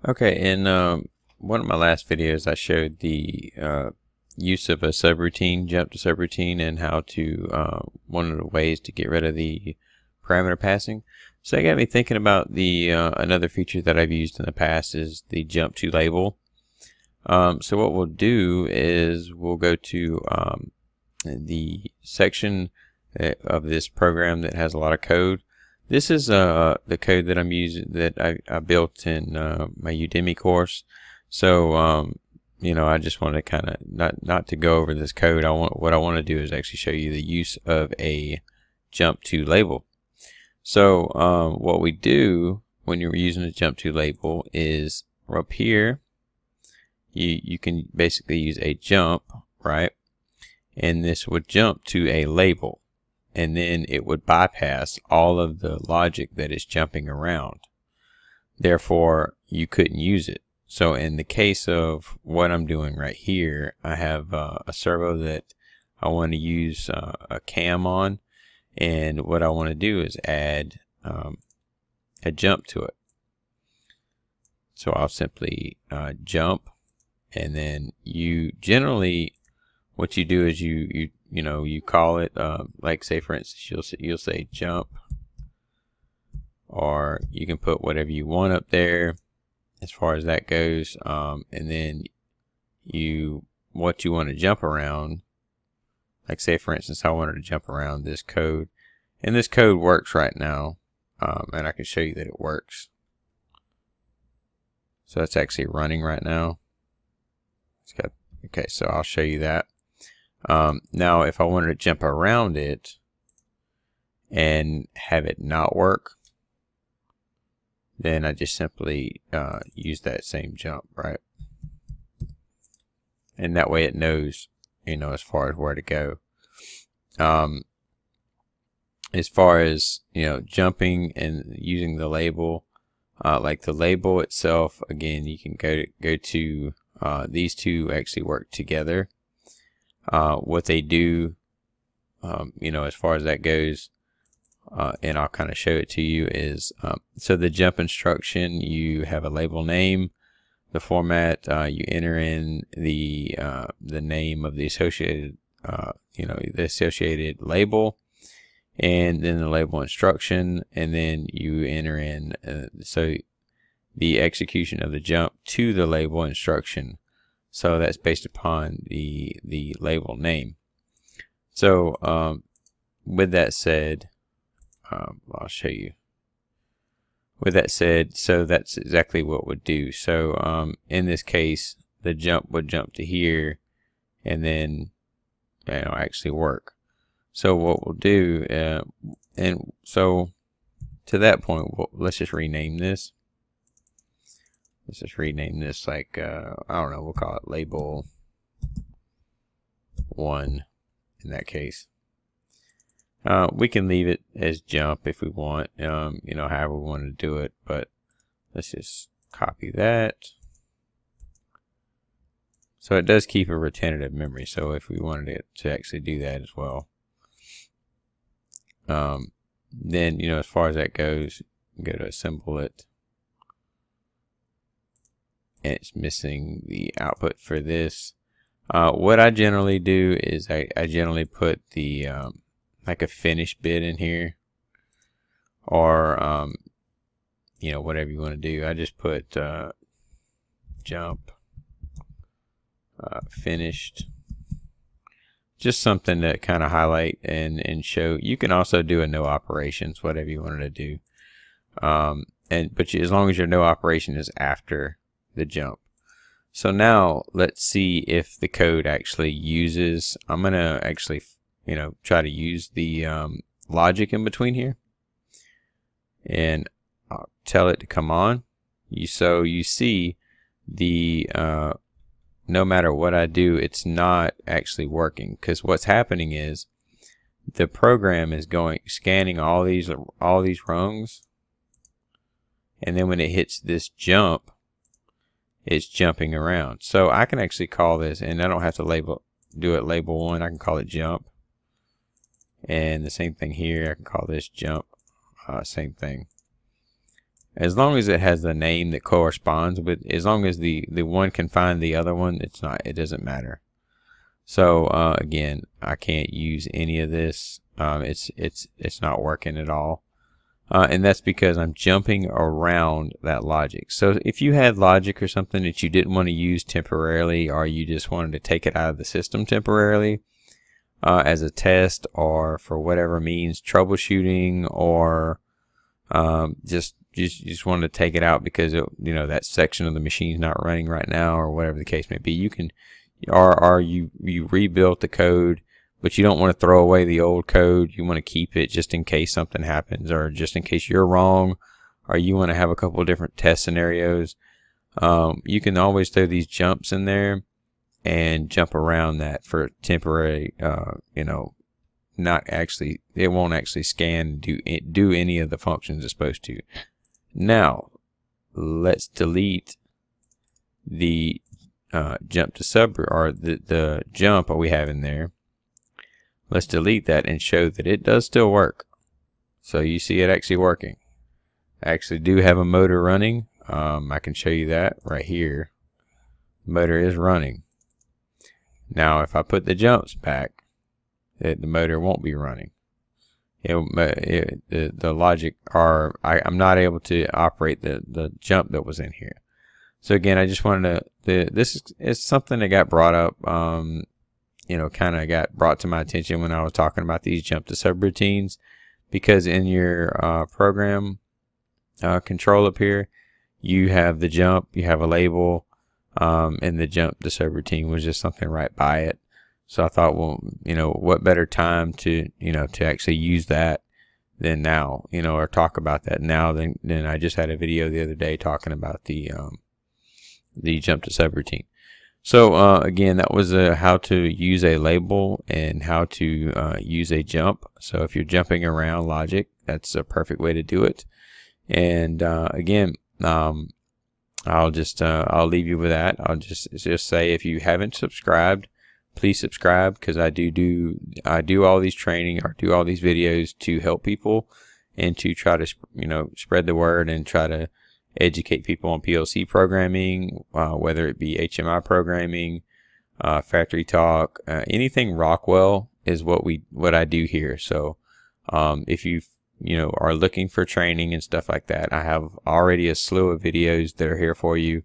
Okay, in one of my last videos, I showed the use of a subroutine, jump to subroutine, and how to one of the ways to get rid of the parameter passing. So that got me thinking about the another feature that I've used in the past is the jump to label. So what we'll do is we'll go to the section of this program that has a lot of code. This is the code that I'm using that I built in my Udemy course. So you know, I just want to kind of not to go over this code. What I want to do is actually show you the use of a jump to label. So what we do when you're using a jump to label is up here you can basically use a jump, right? And this would jump to a label, and then it would bypass all of the logic that is jumping around. Therefore, you couldn't use it. So in the case of what I'm doing right here, I have a servo that I want to use a cam on, and what I want to do is add a jump to it. So I'll simply jump, and then you generally what you do is you call it like, say for instance, you'll say jump, or you can put whatever you want up there as far as that goes, and then what you want to jump around, like say for instance I wanted to jump around this code, and this code works right now, and I can show you that it works. So it's actually running right now. Okay, so I'll show you that. Now if I wanted to jump around it and have it not work, then I just simply use that same jump, right? And that way it knows, as far as where to go. As far as, jumping and using the label, like the label itself, again, you can go to these two actually work together. What they do, as far as that goes, and I'll kind of show it to you, is so the jump instruction, you have a label name, the format, you enter in the name of the associated the associated label, and then the label instruction, and then you enter in so the execution of the jump to the label instruction. So that's based upon the label name. So with that said, I'll show you. With that said, so that's exactly what we'd do. So in this case, the jump would jump to here, and then actually work. So what we'll do, and so to that point, let's just rename this. Let's just rename this, like I don't know, we'll call it label 1 in that case. We can leave it as jump if we want, however we want to do it, but let's just copy that. So it does keep a retentive memory, so if we wanted it to actually do that as well. Then, as far as that goes, go to assemble it. And it's missing the output for this. What I generally do is I generally put the like a finish bit in here, or whatever you want to do. I just put jump finished, just something to kind of highlight and show. You can also do a no operations, whatever you wanted to do, but as long as your no operation is after the jump. So now let's see if the code actually uses, I'm gonna actually try to use the logic in between here, and I'll tell it to come on. So you see the no matter what I do, it's not actually working, because what's happening is the program is scanning all these rungs, and then when it hits this jump, it's jumping around. So I can actually call this, and I don't have to do it label 1. I can call it jump, and the same thing here. I can call this jump, same thing. as long as it has the name that corresponds with, as long as the one can find the other one, it doesn't matter. So again, I can't use any of this. It's not working at all. And that's because I'm jumping around that logic. So if you had logic or something that you didn't want to use temporarily, or you just wanted to take it out of the system temporarily as a test, or for whatever means, troubleshooting, or just wanted to take it out because that section of the machine is not running right now, or whatever the case may be, you can, or you rebuilt the code, but you don't want to throw away the old code. You want to keep it just in case something happens, or just in case you're wrong, or you want to have a couple of different test scenarios. You can always throw these jumps in there and jump around that for temporary, not actually, it won't actually scan and do any of the functions it's supposed to. Now, let's delete the jump to sub, or the jump that we have in there. Let's delete that and show that it does still work. So you see it actually working. I actually do have a motor running. I can show you that right here. Motor is running. Now if I put the jumps back, the motor won't be running. The logic, or I'm not able to operate the jump that was in here. So again, I just wanted to, this is something that got brought up, kind of got brought to my attention when I was talking about these jump to subroutines, because in your program control up here, you have the jump, you have a label, and the jump to subroutine was just something right by it. So I thought, well, what better time to actually use that than now, or talk about that now than I just had a video the other day talking about the jump to subroutine. So again, that was how to use a label and how to use a jump. So if you're jumping around logic, that's a perfect way to do it. And again, I'll leave you with that. I'll just say, if you haven't subscribed, please subscribe, because I do all these training, or do all these videos to help people and to try to spread the word and try to educate people on PLC programming, whether it be HMI programming, factory talk, anything Rockwell is what I do here. So if you are looking for training and stuff like that, I have already a slew of videos that are here for you.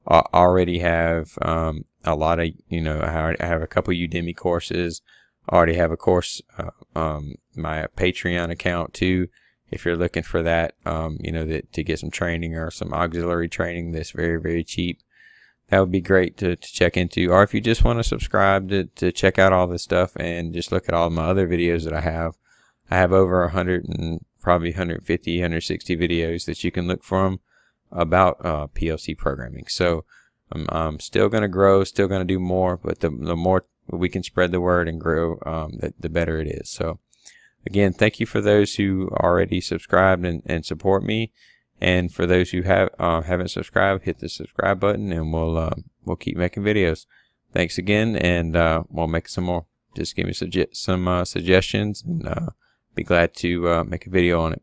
I already have a lot of, I have a couple Udemy courses. I already have a course, my Patreon account too. If you're looking for that, to get some training or some auxiliary training that's very, very cheap, that would be great to check into. Or if you just want to subscribe to check out all this stuff and just look at all my other videos that I have over 100 and probably 150, 160 videos that you can look from about PLC programming. So I'm still going to grow, still going to do more, but the more we can spread the word and grow, the better it is. So again, thank you for those who already subscribed and support me, and for those who haven't subscribed, hit the subscribe button, and we'll keep making videos. Thanks again, and we'll make some more. Just give me some suggestions, and be glad to make a video on it.